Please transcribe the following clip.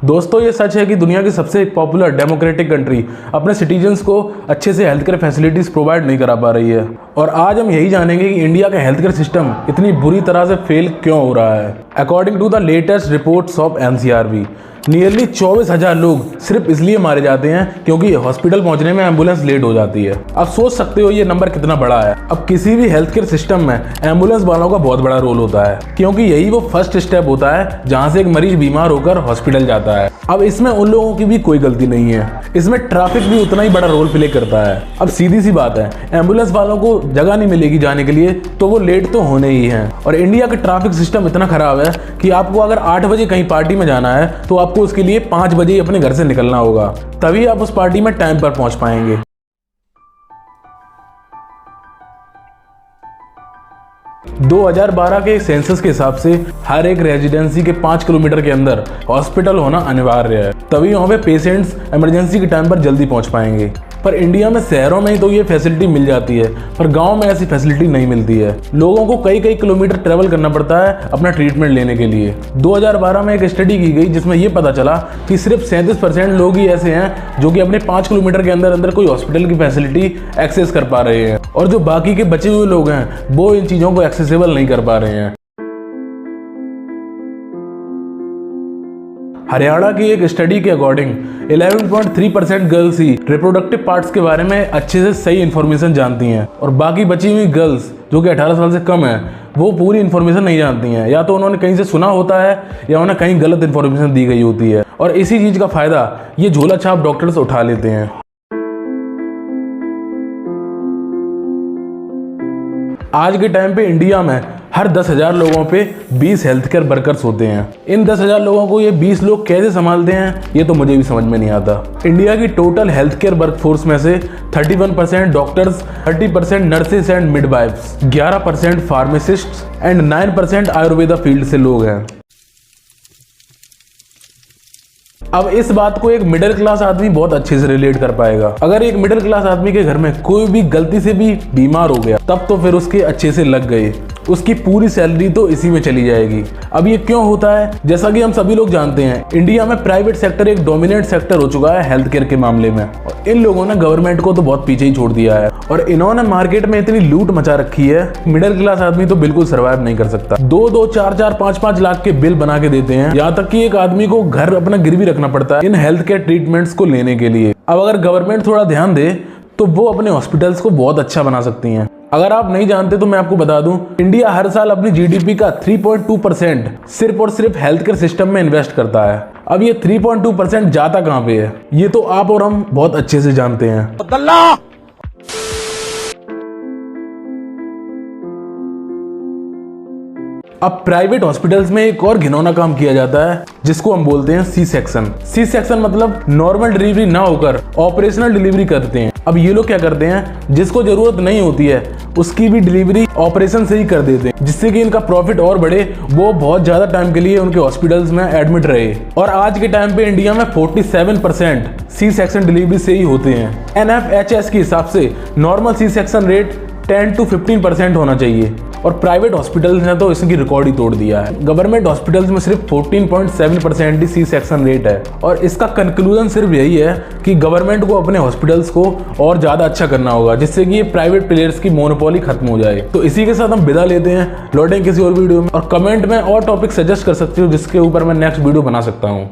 दोस्तों ये सच है कि दुनिया की सबसे पॉपुलर डेमोक्रेटिक कंट्री अपने सिटीजन्स को अच्छे से हेल्थ केयर फैसिलिटीज़ प्रोवाइड नहीं करा पा रही है। और आज हम यही जानेंगे कि इंडिया का हेल्थ केयर सिस्टम इतनी बुरी तरह से फेल क्यों हो रहा है। According to the latest reports of NCRB, nearly 24,000 लोग सिर्फ इसलिए मारे जाते हैं क्योंकि हॉस्पिटल पहुंचने में एम्बुलेंस लेट हो जाती है। अब सोच सकते हो ये नंबर कितना बड़ा है। अब किसी भी हेल्थ केयर सिस्टम में एम्बुलेंस वालों का बहुत बड़ा रोल होता है, क्योंकि यही वो फर्स्ट स्टेप होता है जहां से एक मरीज बीमार होकर हॉस्पिटल जाता है। अब इसमें उन लोगों की भी कोई गलती नहीं है, इसमें ट्रैफिक भी उतना ही बड़ा रोल प्ले करता है। अब सीधी सी बात है, एम्बुलेंस वालों को जगह नहीं मिलेगी जाने के लिए तो वो लेट तो होने ही हैं। और इंडिया का ट्रैफिक सिस्टम इतना खराब है कि आपको अगर 8 बजे कहीं पार्टी में जाना है तो आपको उसके लिए 5 बजे ही अपने घर से निकलना होगा, तभी आप उस पार्टी में टाइम पर पहुंच पाएंगे। दो 2012 के सेंसस के हिसाब से हर एक रेजिडेंसी के 5 किलोमीटर के अंदर हॉस्पिटल होना अनिवार्य है, तभी वहाँ पे पेशेंट्स इमरजेंसी के टाइम पर जल्दी पहुँच पाएंगे। पर इंडिया में शहरों में ही तो ये फैसिलिटी मिल जाती है, पर गांव में ऐसी फैसिलिटी नहीं मिलती है। लोगों को कई किलोमीटर ट्रेवल करना पड़ता है अपना ट्रीटमेंट लेने के लिए। 2012 में एक स्टडी की गई जिसमें यह पता चला कि सिर्फ 37% लोग ही ऐसे हैं जो कि अपने 5 किलोमीटर के अंदर कोई हॉस्पिटल की फैसिलिटी एक्सेस कर पा रहे हैं, और जो बाकी के बचे हुए लोग हैं वो इन चीज़ों को एक्सेसिबल नहीं कर पा रहे हैं। हरियाणा की एक स्टडी के अकॉर्डिंग 11.3% गर्ल्स ही रिप्रोडक्टिव पार्ट्स के बारे में अच्छे से सही इन्फॉर्मेशन जानती हैं, और बाकी बची हुई गर्ल्स जो कि 18 साल से कम है वो पूरी इन्फॉर्मेशन नहीं जानती हैं। या तो उन्होंने कहीं से सुना होता है या उन्हें कहीं गलत इन्फॉर्मेशन दी गई होती है, और इसी चीज़ का फ़ायदा ये झोला छाप डॉक्टर्स उठा लेते हैं। आज के टाइम पे इंडिया में हर 10,000 लोगों पे 20 हेल्थ केयर वर्कर्स होते हैं। इन 10,000 लोगों को ये 20 लोग कैसे संभालते हैं ये तो मुझे भी समझ में नहीं आता। इंडिया की टोटल हेल्थ केयर वर्कफोर्स में से 31% doctors, 30% nurses and midwives, 11% pharmacists and 9% Ayurveda field से लोग हैं। अब इस बात को एक मिडिल क्लास आदमी बहुत अच्छे से रिलेट कर पाएगा। अगर एक मिडिल क्लास आदमी के घर में कोई भी गलती से भी बीमार हो गया तब तो फिर उसके अच्छे से लग गए, उसकी पूरी सैलरी तो इसी में चली जाएगी। अब ये क्यों होता है? जैसा कि हम सभी लोग जानते हैं, इंडिया में प्राइवेट सेक्टर एक डोमिनेंट सेक्टर हो चुका है हेल्थ केयर के मामले में, और इन लोगों ने गवर्नमेंट को तो बहुत पीछे ही छोड़ दिया है, और इन्होंने मार्केट में इतनी लूट मचा रखी है, मिडिल क्लास आदमी तो बिल्कुल सर्वाइव नहीं कर सकता। 2-2, 4-4, 5-5 लाख के बिल बना के देते हैं, यहाँ तक कि एक आदमी को घर अपना गिरवी रखना पड़ता है इन हेल्थ केयर ट्रीटमेंट्स को लेने के लिए। अब अगर गवर्नमेंट थोड़ा ध्यान दे तो वो अपने हॉस्पिटल्स को बहुत अच्छा बना सकती हैं। अगर आप नहीं जानते तो मैं आपको बता दूं, इंडिया हर साल अपनी GDP का 3.2% सिर्फ और सिर्फ हेल्थ केयर सिस्टम में इन्वेस्ट करता है। अब ये 3.2% जाता कहां पे है ये तो आप और हम बहुत अच्छे से जानते हैं। अब प्राइवेट हॉस्पिटल्स में एक और घिनौना काम किया जाता है जिसको हम बोलते हैं सी सेक्शन मतलब नॉर्मल डिलीवरी ना होकर ऑपरेशनल डिलीवरी करते हैं। अब ये लोग क्या करते हैं, जिसको जरूरत नहीं होती है उसकी भी डिलीवरी ऑपरेशन से ही कर देते हैं, जिससे कि इनका प्रॉफिट और बढ़े, वो बहुत ज्यादा टाइम के लिए उनके हॉस्पिटल्स में एडमिट रहे। और आज के टाइम पे इंडिया में 47% सी सेक्शन डिलीवरी से ही होते हैं। NFHS के हिसाब से normal C section rate 10 to 15% होना चाहिए, और प्राइवेट हॉस्पिटल्स ने तो इसकी रिकॉर्ड ही तोड़ दिया है। गवर्नमेंट हॉस्पिटल्स में सिर्फ 14.7% ही सी सेक्शन रेट है, और इसका कंक्लूजन सिर्फ यही है कि गवर्नमेंट को अपने हॉस्पिटल्स को और ज़्यादा अच्छा करना होगा, जिससे कि ये प्राइवेट प्लेयर्स की मोनोपोली खत्म हो जाए। तो इसी के साथ हम विदा लेते हैं, लौटेंगे किसी और वीडियो में, और कमेंट में और टॉपिक सजेस्ट कर सकते हो जिसके ऊपर मैं नेक्स्ट वीडियो बना सकता हूँ।